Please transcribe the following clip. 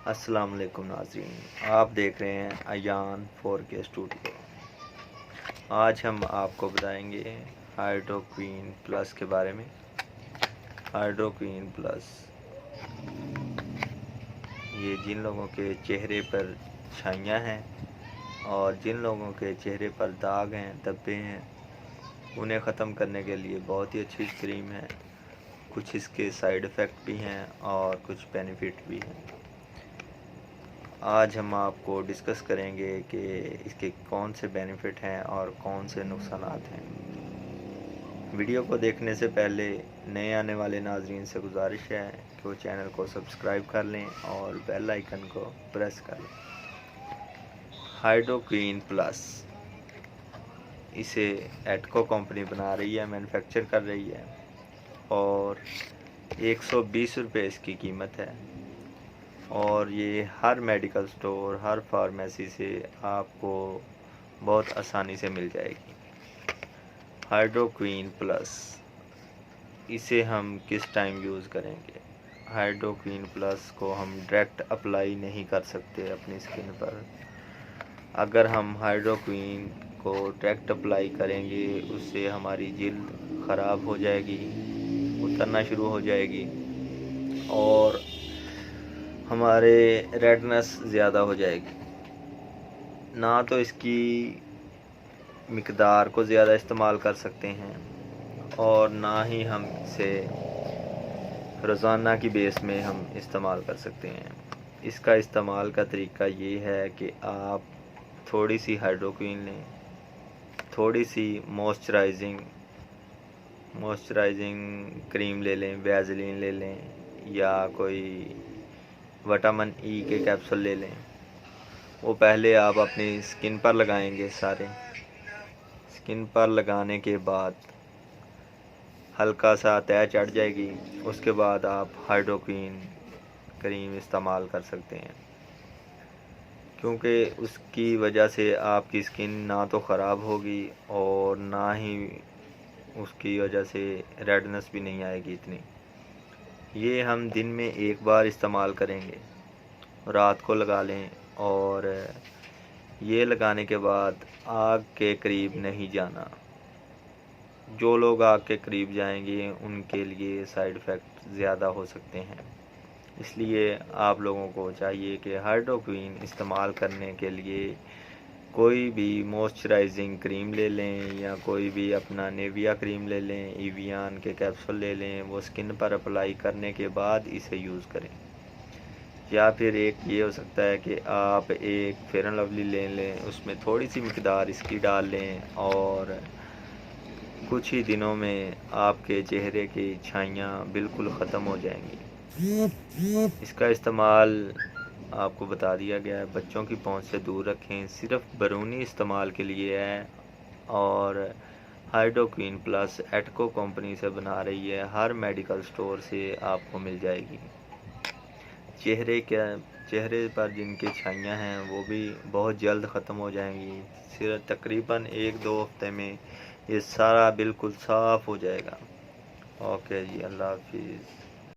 अस्सलाम वालेकुम नाज़रीन, आप देख रहे हैं अयान 4K स्टूडियो। आज हम आपको बताएंगे हाइड्रोक्विन प्लस के बारे में। हाइड्रोक्विन प्लस ये जिन लोगों के चेहरे पर छाइयाँ हैं और जिन लोगों के चेहरे पर दाग हैं, धब्बे हैं, उन्हें ख़त्म करने के लिए बहुत ही अच्छी क्रीम है। कुछ इसके साइड इफ़ेक्ट भी हैं और कुछ बेनिफिट भी हैं। आज हम आपको डिस्कस करेंगे कि इसके कौन से बेनिफिट हैं और कौन से नुकसानात हैं। वीडियो को देखने से पहले नए आने वाले नाज़रीन से गुजारिश है कि वो चैनल को सब्सक्राइब कर लें और बेल आइकन को प्रेस कर लें। हाइड्रोक्विन प्लस इसे एटको कंपनी बना रही है, मैन्युफैक्चर कर रही है और 120 रुपये इसकी कीमत है और ये हर मेडिकल स्टोर, हर फार्मेसी से आपको बहुत आसानी से मिल जाएगी। हाइड्रोक्विन प्लस इसे हम किस टाइम यूज़ करेंगे? हाइड्रोक्विन प्लस को हम डायरेक्ट अप्लाई नहीं कर सकते अपनी स्किन पर। अगर हम हाइड्रोक्विन को डायरेक्ट अप्लाई करेंगे उससे हमारी जिल्द ख़राब हो जाएगी, उतरना शुरू हो जाएगी और हमारे रेडनेस ज़्यादा हो जाएगी। ना तो इसकी मिकदार को ज़्यादा इस्तेमाल कर सकते हैं और ना ही हम इसे रोज़ाना की बेस में हम इस्तेमाल कर सकते हैं। इसका इस्तेमाल का तरीका ये है कि आप थोड़ी सी हाइड्रोक्विन लें, थोड़ी सी मॉइस्चराइजिंग क्रीम ले लें, वैसलीन ले लें या कोई विटामिन ई के कैप्सूल ले लें। वो पहले आप अपनी स्किन पर लगाएंगे। सारे स्किन पर लगाने के बाद हल्का सा तय चढ़ जाएगी, उसके बाद आप हाइड्रोक्विन क्रीम इस्तेमाल कर सकते हैं, क्योंकि उसकी वजह से आपकी स्किन ना तो ख़राब होगी और ना ही उसकी वजह से रेडनेस भी नहीं आएगी इतनी। ये हम दिन में एक बार इस्तेमाल करेंगे, रात को लगा लें और ये लगाने के बाद आग के करीब नहीं जाना। जो लोग आग के करीब जाएंगे उनके लिए साइड इफ़ेक्ट ज़्यादा हो सकते हैं। इसलिए आप लोगों को चाहिए कि हाइड्रोक्विन इस्तेमाल करने के लिए कोई भी मॉइस्चराइजिंग क्रीम ले लें या कोई भी अपना नेविया क्रीम ले लें, इवियान के कैप्सूल ले लें, वो स्किन पर अप्लाई करने के बाद इसे यूज़ करें। या फिर एक ये हो सकता है कि आप एक फेयर एंड लवली ले लें, उसमें थोड़ी सी मिकदार इसकी डाल लें और कुछ ही दिनों में आपके चेहरे की छाइयाँ बिल्कुल ख़त्म हो जाएंगी। इसका इस्तेमाल आपको बता दिया गया है, बच्चों की पहुंच से दूर रखें, सिर्फ बैरूनी इस्तेमाल के लिए है और हाइड्रोक्विन प्लस एटको कंपनी से बना रही है, हर मेडिकल स्टोर से आपको मिल जाएगी। चेहरे पर जिनकी छाइयाँ हैं वो भी बहुत जल्द ख़त्म हो जाएंगी। सिर्फ तकरीबन 1-2 हफ्ते में ये सारा बिल्कुल साफ़ हो जाएगा। ओके जी, अल्लाह हाफिज़।